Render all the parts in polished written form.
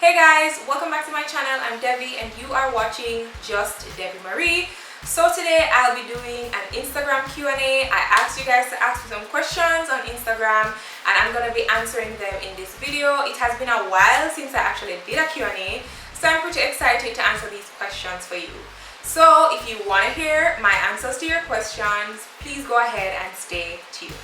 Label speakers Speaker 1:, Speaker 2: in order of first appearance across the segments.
Speaker 1: Hey guys, welcome back to my channel. I'm Devi and you are watching Just Devi Marie. So today I'll be doing an Instagram Q&A. I asked you guys to ask me some questions on Instagram and I'm going to be answering them in this video. It has been a while since I actually did a Q&A, so I'm pretty excited to answer these questions for you. So if you want to hear my answers to your questions, please go ahead and stay tuned.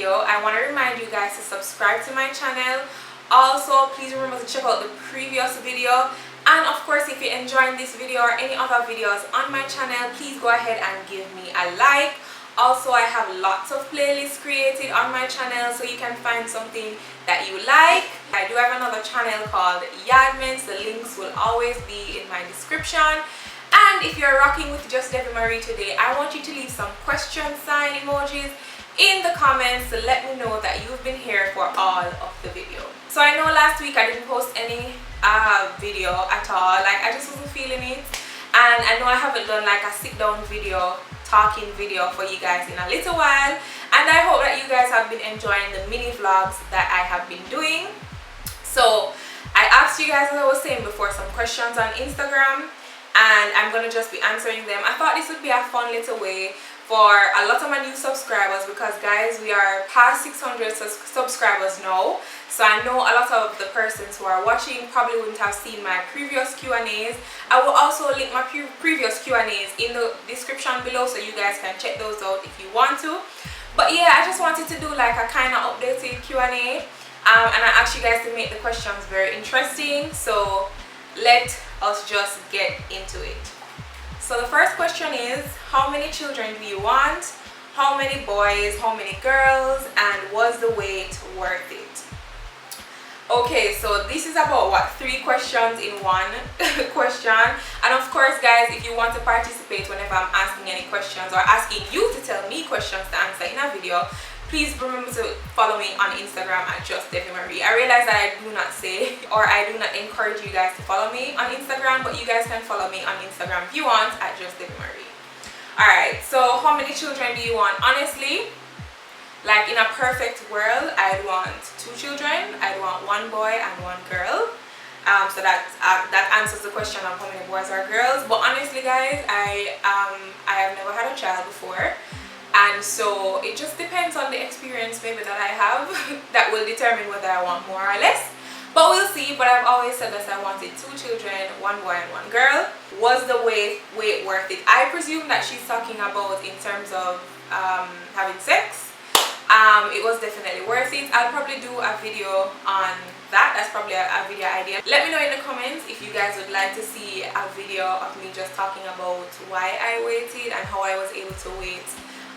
Speaker 1: I want to remind you guys to subscribe to my channel. Also, please remember to check out the previous video, and of course if you're enjoying this video or any other videos on my channel, please go ahead and give me a like. Also, I have lots of playlists created on my channel, so you can find something that you like. I do have another channel called Yardments. The links will always be in my description. And if you're rocking with Just Devi Marie today, I want you to leave some question sign emojis in the comments to let me know that you've been here for all of the video. So I know last week I didn't post any video at all, like I just wasn't feeling it, and I know I haven't done like a sit down video, talking video for you guys in a little while, and I hope that you guys have been enjoying the mini vlogs that I have been doing. So I asked you guys, as I was saying before, some questions on Instagram and I'm gonna just be answering them. I thought this would be a fun little way for a lot of my new subscribers, because guys, we are past 600 subscribers now, so I know a lot of the persons who are watching probably wouldn't have seen my previous Q&As. I will also link my previous Q&As in the description below, so you guys can check those out if you want to. But yeah, I just wanted to do like a kind of updated Q&A, and I asked you guys to make the questions very interesting, so let us just get into it. So the first question is, how many children do you want? How many boys? How many girls? And was the wait worth it? Okay, so this is about what, 3 questions in one question. And of course guys, if you want to participate whenever I'm asking any questions or asking you to tell me questions to answer in a video, please remember to follow me on Instagram at Just Devi Marie. I realize that I do not say or I do not encourage you guys to follow me on Instagram, but you guys can follow me on Instagram if you want at Just Devi Marie. Alright, so how many children do you want? Honestly, like in a perfect world, I'd want 2 children. I'd want 1 boy and 1 girl. So that answers the question of how many boys or girls. But honestly guys, I have never had a child before. And so it just depends on the experience maybe that I have that will determine whether I want more or less. But we'll see. But I've always said that I wanted 2 children, 1 boy and 1 girl. Was the wait worth it? I presume that she's talking about in terms of having sex. It was definitely worth it. I'll probably do a video on that. That's probably a video idea. Let me know in the comments if you guys would like to see a video of me just talking about why I waited and how I was able to wait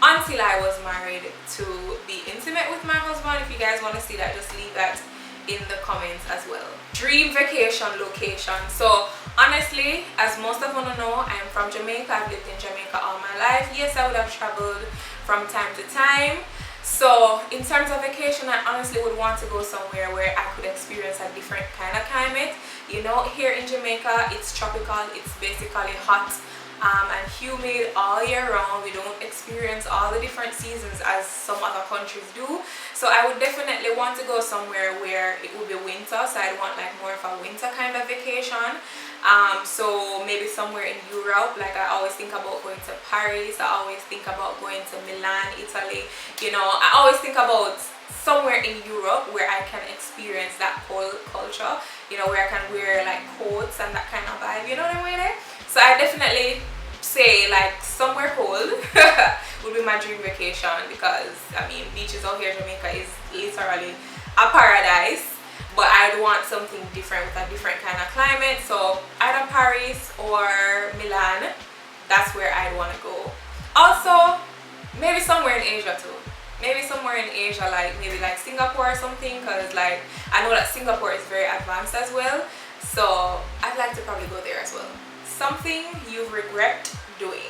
Speaker 1: until I was married to be intimate with my husband. If you guys want to see that, just leave that in the comments as well. Dream vacation location. So honestly, as most of you know, I'm from Jamaica. I've lived in Jamaica all my life. Yes, I would have traveled from time to time. So in terms of vacation, I honestly would want to go somewhere where I could experience a different kind of climate. You know, here in Jamaica, it's tropical. It's basically hot and humid all year round. We don't experience all the different seasons as some other countries do. So I would definitely want to go somewhere where it would be winter, so I'd want like more of a winter kind of vacation. So maybe somewhere in Europe. Like I always think about going to Paris, I always think about going to Milan, Italy. You know, I always think about somewhere in Europe where I can experience that whole culture, you know, where I can wear like coats and that kind of vibe, you know what I mean? So I definitely say like somewhere cold would be my dream vacation, because I mean, beaches out here in Jamaica is literally a paradise, but I'd want something different with a different kind of climate. So either Paris or Milan, that's where I'd want to go. Also maybe somewhere in Asia too. Maybe somewhere in Asia, like maybe like Singapore or something, because like I know that Singapore is very advanced as well, so I'd like to probably go there as well. Something you regret doing?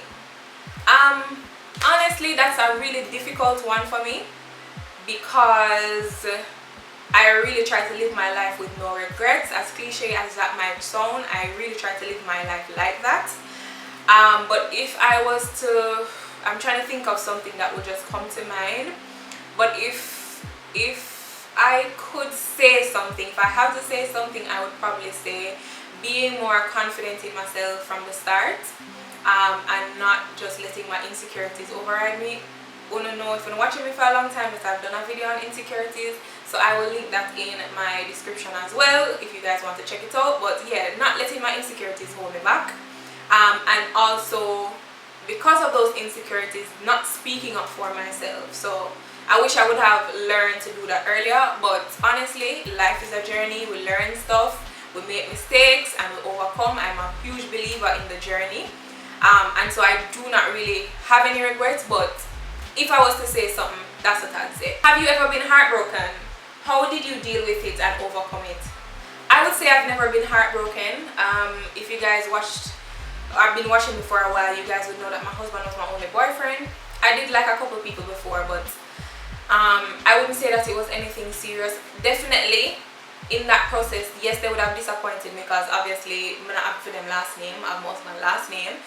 Speaker 1: Honestly, that's a really difficult one for me, because I really try to live my life with no regrets. As cliche as that might sound, I really try to live my life like that. But if I was to, I'm trying to think of something that would just come to mind. But if I could say something, if I have to say something, I would probably say being more confident in myself from the start, and not just letting my insecurities override me. If you've been watching me for a long time, that I've done a video on insecurities, so I will link that in my description as well if you guys want to check it out. But yeah, not letting my insecurities hold me back, and also because of those insecurities, not speaking up for myself. So I wish I would have learned to do that earlier, but honestly, life is a journey. We learn stuff, we make mistakes, and we overcome. I'm a huge believer in the journey, and so I do not really have any regrets. But if I was to say something, that's what I'd say. Have you ever been heartbroken? How did you deal with it and overcome it? I would say I've never been heartbroken. If you guys watched, I've been watching me for a while, you guys would know that my husband was my only boyfriend. I did like a couple people before, but I wouldn't say that it was anything serious. Definitely in that process, yes, they would have disappointed me because obviously I'm not up for them last name, I'm most my last name.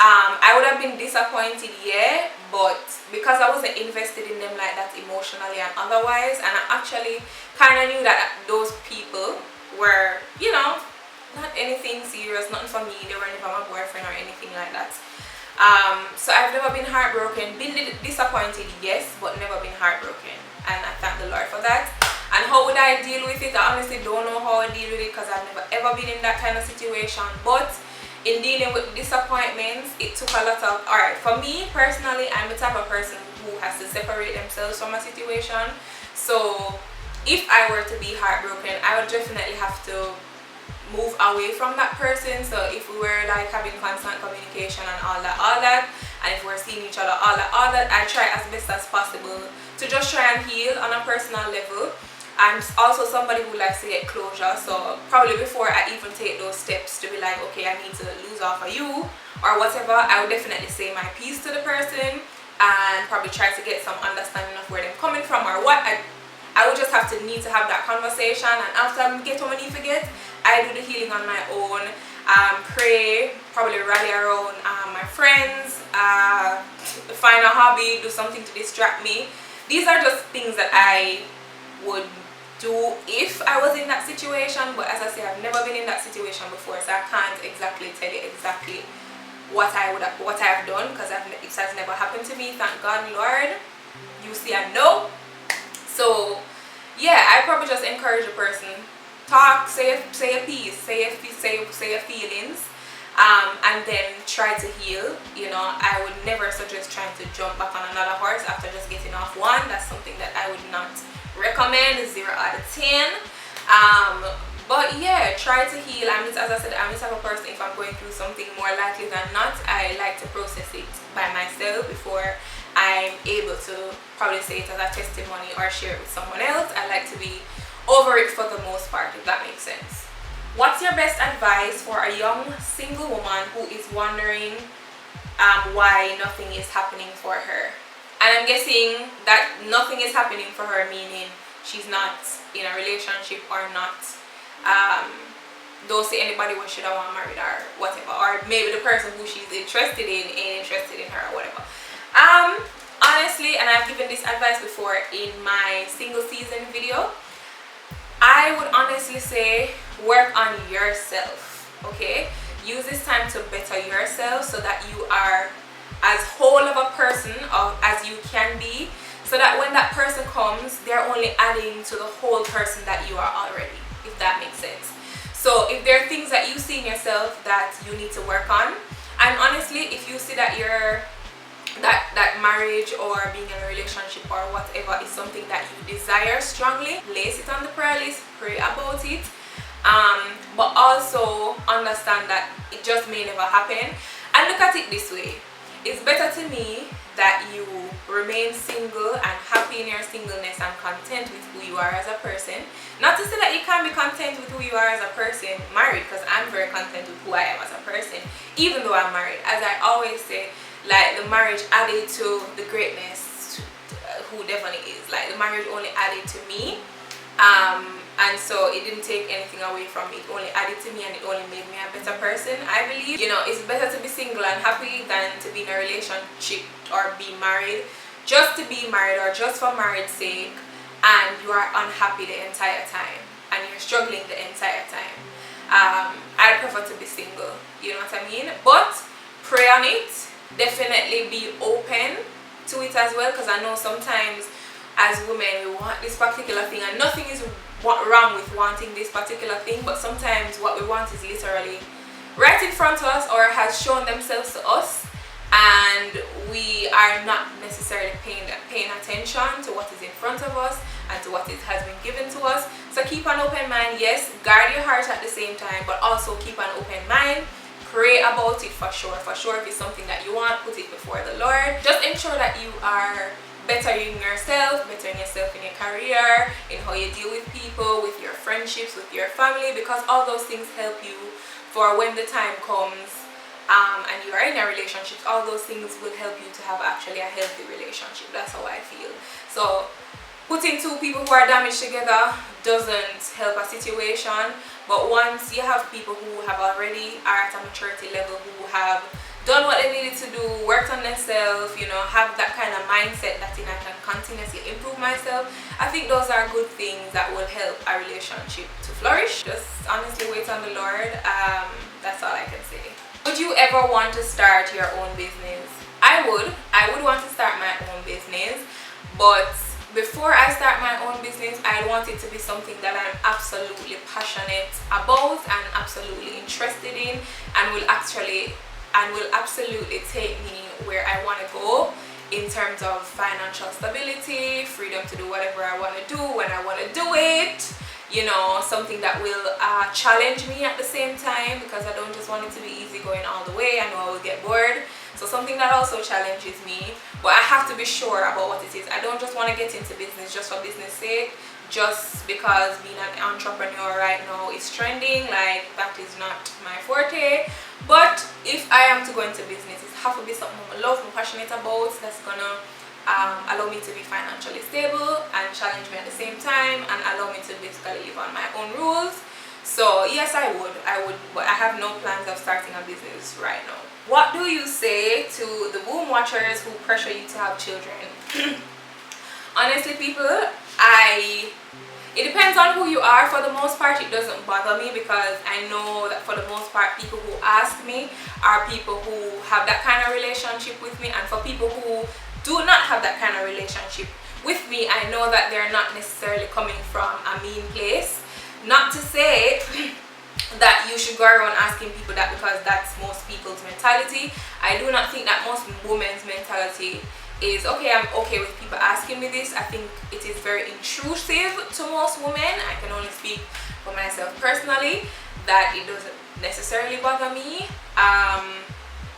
Speaker 1: I would have been disappointed, yeah, but because I wasn't invested in them like that emotionally and otherwise, and I actually kind of knew that those people were, you know, not anything serious, nothing for me, they were never my boyfriend or anything like that. So I've never been heartbroken, been disappointed, yes, but never been heartbroken, and I thank the Lord for that. And how would I deal with it? I honestly don't know how I deal with it because I've never ever been in that kind of situation. But in dealing with disappointments, it took a lot of, alright, for me personally, I'm the type of person who has to separate themselves from a situation. So if I were to be heartbroken, I would definitely have to move away from that person. So if we were like having constant communication and all that, and if we're seeing each other, all that, I try as best as possible to just try and heal on a personal level. I'm also somebody who likes to get closure, so probably before I even take those steps to be like, okay, I need to lose off of you or whatever, I would definitely say my piece to the person and probably try to get some understanding of where they're coming from or what. I would just need to have that conversation, and after I get what I need to get, I do the healing on my own. Pray, probably rally around my friends, find a hobby, do something to distract me. These are just things that I would do if I was in that situation, but as I say, I've never been in that situation before, so I can't exactly tell you exactly what I have done, because it has never happened to me, thank God, Lord. You see, I know. So yeah, I probably just encourage a person, talk, say a piece, say your feelings, and then try to heal. You know, I would never suggest trying to jump back on another horse after just getting off one. That's something that I would not recommend. 0 out of 10. But yeah, try to heal. As I said, I'm the type of person, if I'm going through something, more likely than not, I like to process it by myself before I'm able to probably say it as a testimony or share it with someone else. I like to be over it for the most part, if that makes sense. What's your best advice for a young single woman who is wondering why nothing is happening for her? And I'm guessing that nothing is happening for her, meaning she's not in a relationship or not, don't see anybody who should have want married or whatever, or maybe the person who she's interested in ain't interested in her or whatever. Honestly, and I've given this advice before in my single season video, I would honestly say work on yourself, okay? Use this time to better yourself so that you are as whole of a person as you can be, so that when that person comes, they're only adding to the whole person that you are already, if that makes sense. So if there are things that you see in yourself that you need to work on, and honestly, if you see that that marriage or being in a relationship or whatever is something that you desire strongly, place it on the prayer list, pray about it, but also understand that it just may never happen. And look at it this way, it's better to me that you remain single and happy in your singleness and content with who you are as a person. Not to say that you can't be content with who you are as a person married, because I'm very content with who I am as a person, even though I'm married. As I always say, like, the marriage added to the greatness. who Devon is. Like, the marriage only added to me, and so it didn't take anything away from me. It only added to me, and it only made me a better person. I believe, you know, it's better to be single and happy than to be in a relationship or be married just to be married or just for marriage's sake, and you are unhappy the entire time and you're struggling the entire time. I'd prefer to be single, you know what I mean? But pray on it. Definitely be open to it as well, because I know sometimes as women we want this particular thing, and nothing is wrong with wanting this particular thing, but sometimes what we want is literally right in front of us or has shown themselves to us, and we are not necessarily paying attention to what is in front of us and to what has been given to us. So keep an open mind. Yes, guard your heart at the same time, but also keep an open mind. Pray about it for sure. For sure, if it's something that you want, put it before the Lord. Just ensure that you are bettering yourself in your career, in how you deal with people, with your friendships, with your family, because all those things help you for when the time comes and you are in a relationship. All those things will help you to have actually a healthy relationship. That's how I feel. So putting two people who are damaged together doesn't help a situation, but once you have people who have already are at a maturity level, who have done what they needed to do, worked on themselves, you know, have that kind of mindset that I can continuously improve myself, I think those are good things that will help a relationship to flourish. Just honestly wait on the Lord. That's all I can say. Would you ever want to start your own business? I would want to start my own business, but before I start my own business, I want it to be something that I'm absolutely passionate about and absolutely interested in, and will absolutely take me where I want to go in terms of financial stability, freedom to do whatever I want to do when I want to do it, you know, something that will challenge me at the same time, because I don't just want it to be easy going all the way. I know I will get bored. So something that also challenges me, but I have to be sure about what it is. I don't just want to get into business just for business sake, just because being an entrepreneur right now is trending. Like, that is not my forte. But if I am to go into business, it has to be something I love, I'm passionate about, that's gonna allow me to be financially stable and challenge me at the same time, and allow me to basically live on my own rules. So yes, I would, but I have no plans of starting a business right now. What do you say to the womb watchers who pressure you to have children? Honestly, people, it depends on who you are. For the most part, it doesn't bother me, because I know that for the most part, people who ask me are people who have that kind of relationship with me, and for people who do not have that kind of relationship with me, I know that they're not necessarily coming from a mean place. Not to say that you should go around asking people that, because that's most people's mentality. I do not think that most women's mentality is, okay, I'm okay with people asking me this. I think it is very intrusive to most women. I can only speak for myself personally, that it doesn't necessarily bother me.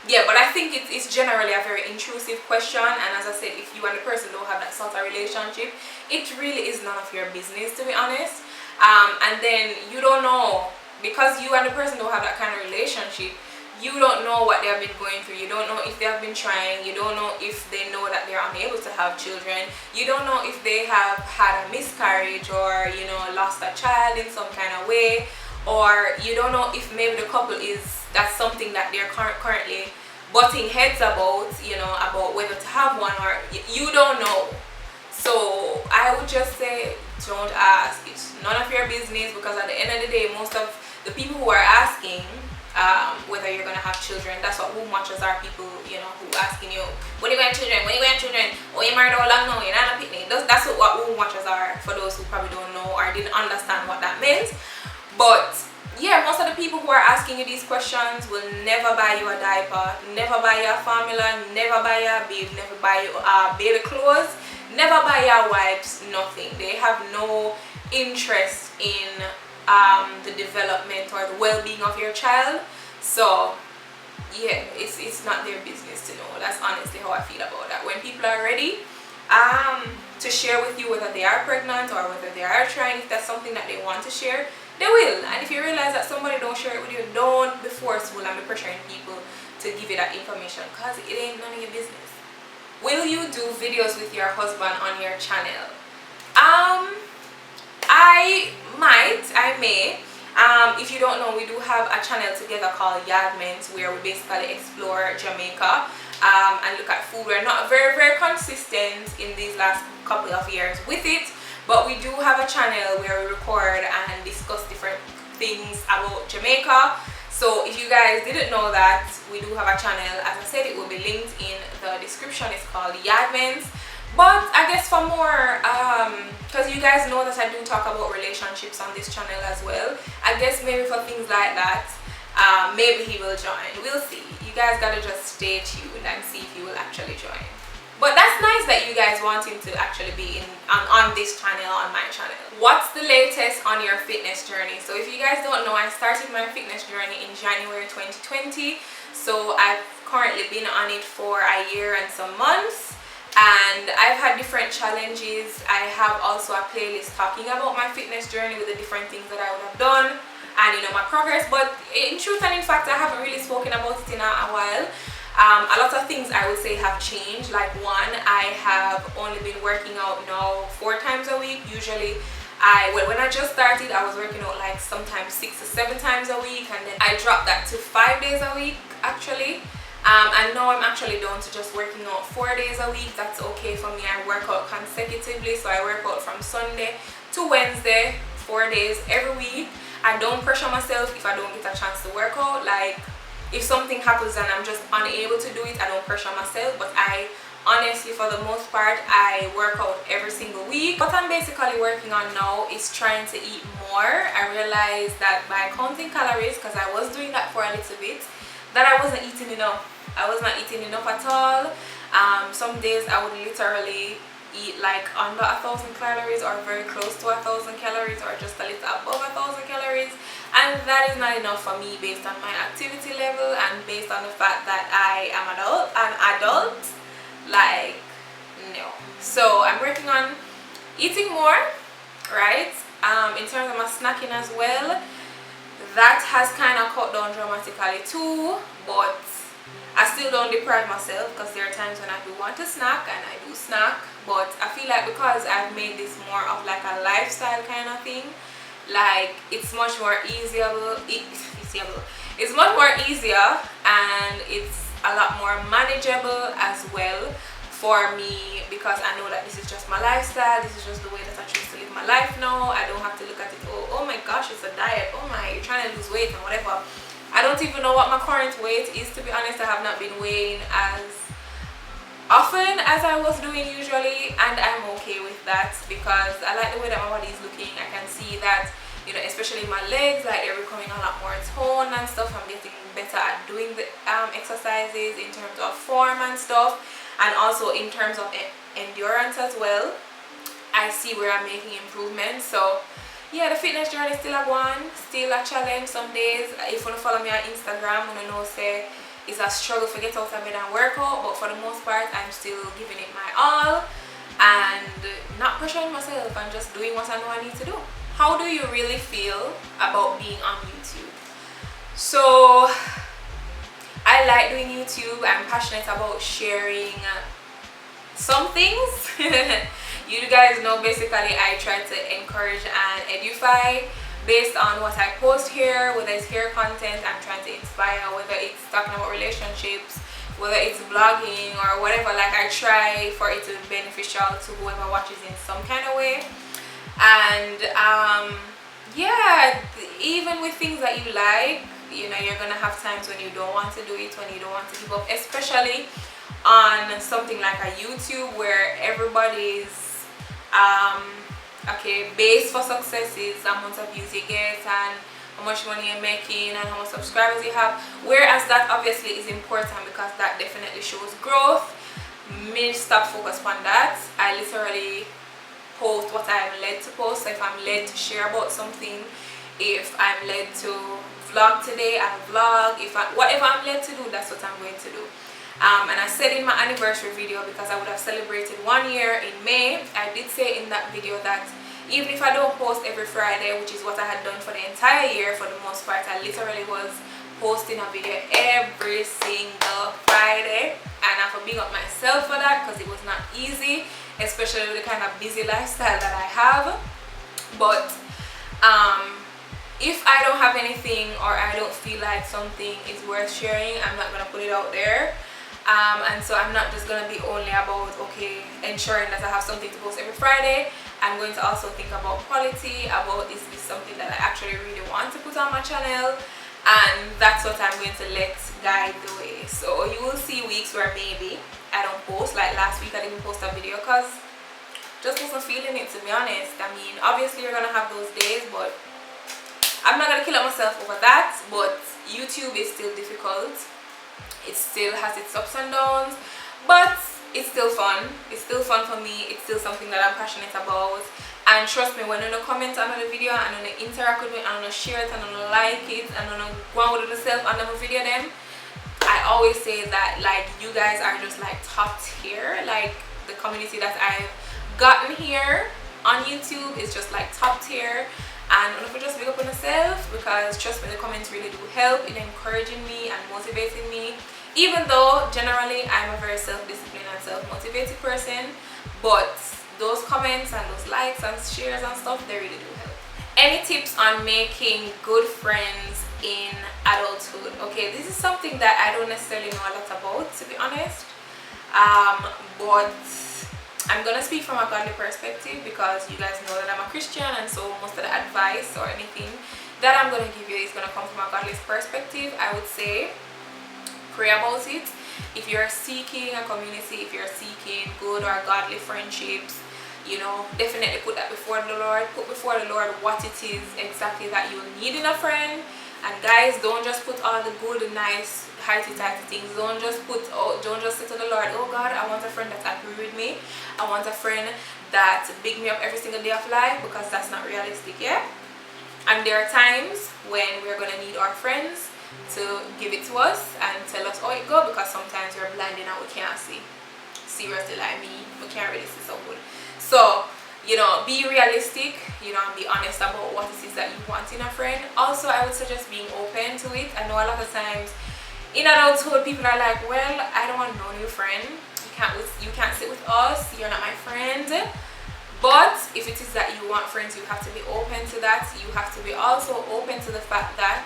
Speaker 1: Yeah, but I think it's generally a very intrusive question, and as I said, if you and the person don't have that sort of relationship, it really is none of your business, to be honest. And then you don't know, because you and the person don't have that kind of relationship, you don't know what they have been going through. You don't know if they have been trying. You don't know if they know that they're unable to have children. You don't know if they have had a miscarriage, or, you know, lost a child in some kind of way, or you don't know if maybe the couple that's something that they're currently butting heads about, you know, about whether to have one, or you don't know. So I would just say, don't ask. It's none of your business, because at the end of the day, most of the people who are asking whether you're gonna have children, that's what womb watchers are. People, you know, who asking you, when you gonna have children, when you gonna have children, oh, you married all long now, you're not a picnic. That's what womb watchers are, for those who probably don't know or didn't understand what that meant. But yeah, most of the people who are asking you these questions will never buy you a diaper, never buy you a formula, never buy you a babe, never buy you baby clothes, never buy you wipes, nothing. They have no interest in the development or the well-being of your child. So yeah, it's not their business to know. That's honestly how I feel about that. When people are ready to share with you whether they are pregnant or whether they are trying, if that's something that they want to share, they will. And if you realize that somebody don't share it with you, don't be forceful and be pressuring people to give you that information, because it ain't none of your business. will you do videos with your husband on your channel? I may. If you don't know, we do have a channel together called Yardments, where we basically explore Jamaica and look at food. We're not very consistent in these last couple of years with it, but we do have a channel where we record and discuss different things about Jamaica. So if you guys didn't know that, we do have a channel. As I said, it will be linked in the description. It's called Yardments. But I guess for more, because you guys know that I do talk about relationships on this channel as well, I guess maybe for things like that, maybe he will join. We'll see. You guys gotta just stay tuned and see if he will actually join. But that's nice that you guys want him to actually be on this channel, on my channel. What's the latest on your fitness journey? So if you guys don't know, I started my fitness journey in January 2020. So I've currently been on it for a year and some months. And I've had different challenges. I have also a playlist talking about my fitness journey with the different things that I would have done and, you know, my progress. But in truth and in fact, I haven't really spoken about it in a while. A lot of things I would say have changed. Like, one, I have only been working out now 4 times a week. Usually when I just started, I was working out like sometimes 6 or 7 times a week, and then I dropped that to 5 days a week actually. And now I'm actually down to just working out 4 days a week. That's okay for me. I work out consecutively, so I work out from Sunday to Wednesday, 4 days every week. I don't pressure myself if I don't get a chance to work out. Like, if something happens and I'm just unable to do it, I don't pressure myself. But I honestly, for the most part, I work out every single week. What I'm basically working on now is trying to eat more. I realized that by counting calories, because I was doing that for a little bit, that I wasn't eating enough. I was not eating enough at all. Some days I would literally eat like under 1,000 calories or very close to 1,000 calories or just a little above 1,000 calories, and that is not enough for me based on my activity level and based on the fact that I am an adult. Like, no. So I'm working on eating more, right? In terms of my snacking as well, that has kind of cut down dramatically too, but I still don't deprive myself, because there are times when I do want to snack and I do snack. But I feel like because I've made this more of like a lifestyle kind of thing, like it's much more easier. It's much more easier, and it's a lot more manageable as well for me, because I know that this is just my lifestyle. This is just the way that I choose to live my life now. I don't have to look at it, oh my gosh, it's a diet, oh my, you're trying to lose weight and whatever. I don't even know what my current weight is, to be honest. I have not been weighing as often as I was doing usually, and I'm okay with that because I like the way that my body is looking. I can see that, you know, especially my legs, like they're becoming a lot more toned and stuff. I'm getting better at doing the exercises in terms of form and stuff, and also in terms of endurance as well. I see where I'm making improvements. So yeah, the fitness journey is still a one, still a challenge some days. If you want to follow me on Instagram, you know, say it's a struggle to get out of bed and work out, but for the most part, I'm still giving it my all and not pressuring myself and just doing what I know I need to do. How do you really feel about being on YouTube? So I like doing YouTube. I'm passionate about sharing some things. You guys know, basically I try to encourage and edify based on what I post here. Whether it's hair content, I'm trying to inspire. Whether it's talking about relationships, whether it's vlogging or whatever, like I try for it to be beneficial to whoever watches in some kind of way. And yeah, even with things that you like, you know, you're gonna have times when you don't want to do it, when you don't want to give up, especially on something like a YouTube where everybody's okay, base for success is how much views you get and how much money you're making and how much subscribers you have, whereas that obviously is important because that definitely shows growth. Me stop focus on that. I literally post what I'm led to post. So if I'm led to share about something, if I'm led to vlog today, I'll vlog. Whatever I'm led to do, that's what I'm going to do. And I said in my anniversary video, because I would have celebrated 1 year in May, I did say in that video that even if I don't post every Friday, which is what I had done for the entire year for the most part, I literally was posting a video every single Friday, and I have to big up myself for that because it was not easy, especially with the kind of busy lifestyle that I have. But if I don't have anything or I don't feel like something is worth sharing, I'm not gonna put it out there. And so I'm not just gonna be only about ensuring that I have something to post every Friday. I'm going to also think about quality, about is this something that I actually really want to put on my channel, and that's what I'm going to let guide the way. So you will see weeks where maybe I don't post. Like last week I didn't post a video because just wasn't feeling it, to be honest. I mean, obviously you're gonna have those days, but I'm not gonna kill myself over that. But YouTube is still difficult. It still has its ups and downs, but it's still fun. It's still fun for me. It's still something that I'm passionate about. And trust me, when you comment on the video and when you interact with me and when you share it and when you like it and when you go on with yourself and the video them, I always say that like you guys are just like top tier. Like the community that I've gotten here on YouTube is just like top tier. And I'm gonna just big up on myself because trust me, the comments really do help in encouraging me and motivating me. Even though generally I'm a very self-disciplined and self-motivated person, but those comments and those likes and shares and stuff, they really do help. Any tips on making good friends in adulthood? Okay, this is something that I don't necessarily know a lot about, to be honest. But I'm gonna speak from a godly perspective because you guys know that I'm a Christian, and so most of the advice or anything that I'm gonna give you is gonna come from a godly perspective. I would say pray about it. If you're seeking a community, if you're seeking good or godly friendships, you know, definitely put that before the Lord. Put before the Lord what it is exactly that you need in a friend. And guys, don't just put all the good and nice hearty-tighty things. Don't just say to the Lord, oh God, I want a friend that agree with me. I want a friend that big me up every single day of life, because that's not realistic, yeah? And there are times when we're gonna need our friends to give it to us and tell us how it go, because sometimes we're blinded and we can't see. Seriously, like me, we can't really see so good. So, you know, be realistic, you know, and be honest about what it is that you want in a friend. Also, I would suggest being open to it. I know a lot of times in adulthood people are like, well, I don't want no new friend. You can't sit with us, you're not my friend. But if it is that you want friends, you have to be open to that. You have to be also open to the fact that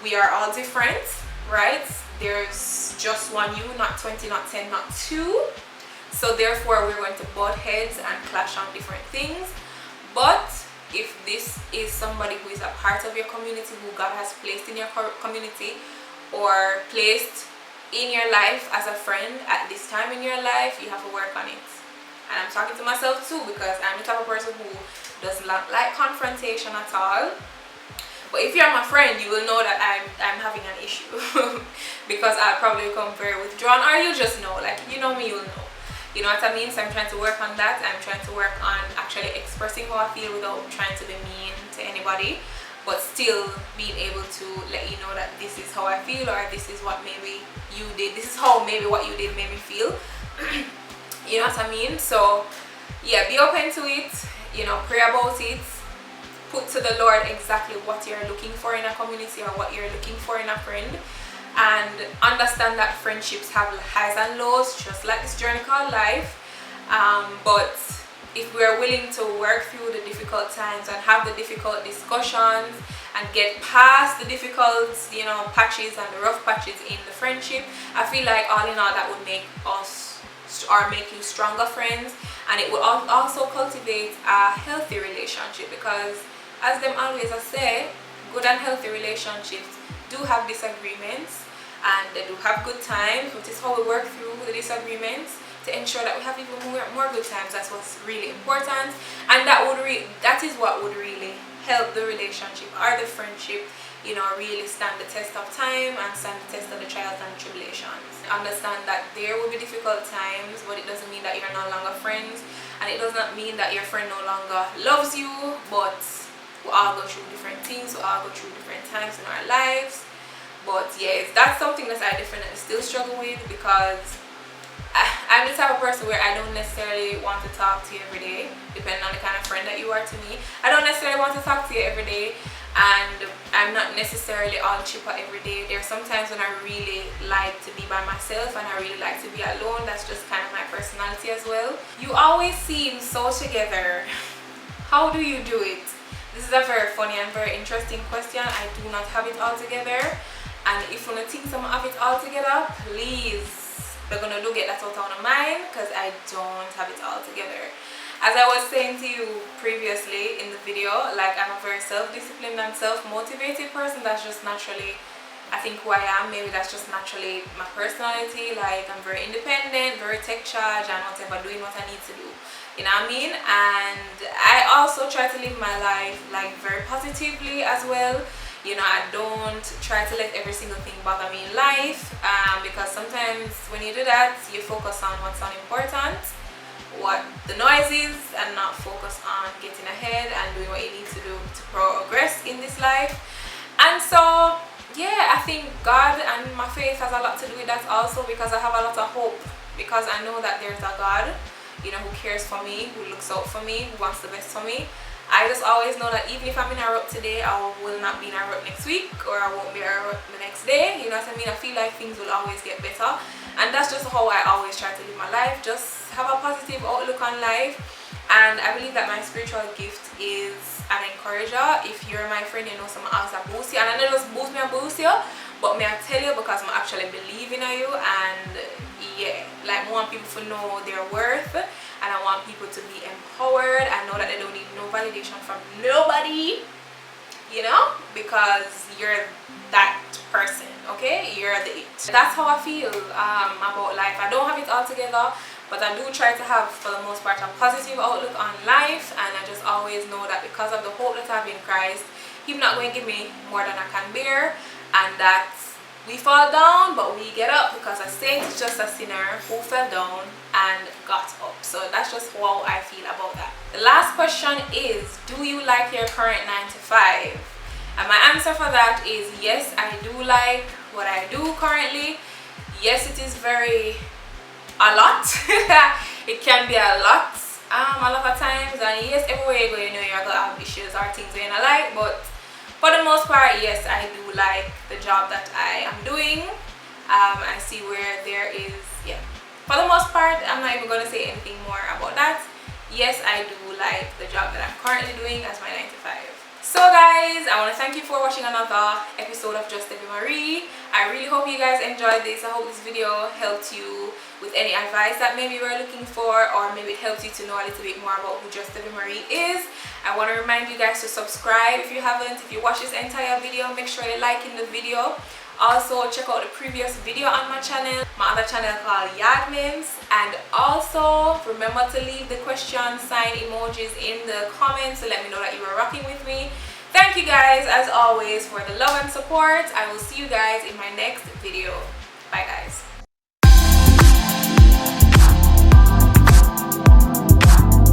Speaker 1: we are all different, right? There's just one you, not 20, not 10, not 2. So therefore we're going to butt heads and clash on different things. But if this is somebody who is a part of your community, who God has placed in your community or placed in your life as a friend at this time in your life, you have to work on it. And I'm talking to myself too, because I'm the type of person who does not like confrontation at all. But if you're my friend, you will know that I'm having an issue because I'll probably become very withdrawn, or you just know, like, you know me, you'll know. You know what I mean? So I'm trying to work on that. I'm trying to work on actually expressing how I feel without trying to be mean to anybody, but still being able to let you know that this is how I feel, or this is what maybe you did. This is how maybe what you did made me feel. You know what I mean? So yeah, be open to it. You know, pray about it. Put to the Lord exactly what you're looking for in a community or what you're looking for in a friend, and understand that friendships have highs and lows, just like this journey called life. But if we're willing to work through the difficult times and have the difficult discussions and get past the difficult, you know, patches and the rough patches in the friendship, I feel like all in all that would make us or make you stronger friends, and it will also cultivate a healthy relationship, because as them always say, good and healthy relationships do have disagreements and they do have good times, which is how we work through the disagreements to ensure that we have even more good times. That's what's really important, and that is what would really help the relationship or the friendship, you know, really stand the test of time and stand the test of the trials and tribulations. Understand that there will be difficult times, but it doesn't mean that you're no longer friends, and it does not mean that your friend no longer loves you. But we all go through different things, we all go through different times in our lives. But yes, that's something that I definitely still struggle with, because I'm the type of person where I don't necessarily want to talk to you every day, depending on the kind of friend that you are to me. I don't necessarily want to talk to you every day. and I'm not necessarily all chipper every day. There's sometimes when I really like to be by myself and I really like to be alone. That's just kind of my personality as well. You always seem so together. How do you do it? This is a very funny and very interesting question. I do not have it all together, and if you think I'm have it all together, please, we're gonna do get that out of mind, because I don't have it all together. As I was saying to you previously in the video, like, I'm a very self-disciplined and self-motivated person. That's just naturally, I think, who I am. Maybe that's just naturally my personality. Like, I'm very independent, very tech charged, and whatever, doing what I need to do. You know what I mean? And I also try to live my life like very positively as well. You know, I don't try to let every single thing bother me in life, because sometimes when you do that, you focus on what's unimportant, what the noise is, and not focus on getting ahead and doing what you need to do to progress in this life. And so yeah, I think God and my faith has a lot to do with that also, because I have a lot of hope, because I know that there's a God, you know, who cares for me, who looks out for me, who wants the best for me. I just always know that even if I'm in a rut today, I will not be in a rut next week, or I won't be in a rut the next day. You know what I mean? I feel like things will always get better, and that's just how I always try to live my life. Just have a positive outlook on life. And I believe that my spiritual gift is an encourager. If you're my friend, you know someone else that boost you, and I know just boost me and boost you, but may I tell you, because I actually believe in you, and yeah, like, I want people to know their worth, and I want people to be empowered and know that they don't need no validation from nobody, you know, because you're that person, okay? You're the it. That's how I feel about life. I don't have it all together, but I do try to have, for the most part, a positive outlook on life, and I just always know that because of the hope that I have in Christ, He's not going to give me more than I can bear, and that we fall down, but we get up, because a saint is just a sinner who fell down and got up. So that's just how I feel about that. The last question is, do you like your current 9 to 5? And my answer for that is yes, I do like what I do currently. Yes, it is a lot. It can be a lot of times, and yes, everywhere you go, you know, you're gonna have issues or things you're not like, but for the most part, yes, I do like the job that I am doing. I see where there is, yeah, for the most part, I'm not even going to say anything more about that. Yes, I do like the job that I'm currently doing as my 9 to 5. So guys, I want to thank you for watching another episode of Just Devi Marie. I really hope you guys enjoyed this. I hope this video helped you with any advice that maybe you were looking for, or maybe it helps you to know a little bit more about who Just Devi Marie is. I want to remind you guys to subscribe if you haven't. If you watch this entire video, make sure you're liking the video. Also, check out the previous video on my channel, my other channel called Yardmins. And also, remember to leave the question sign emojis in the comments to let me know that you were rocking with me. Thank you guys, as always, for the love and support. I will see you guys in my next video. Bye guys.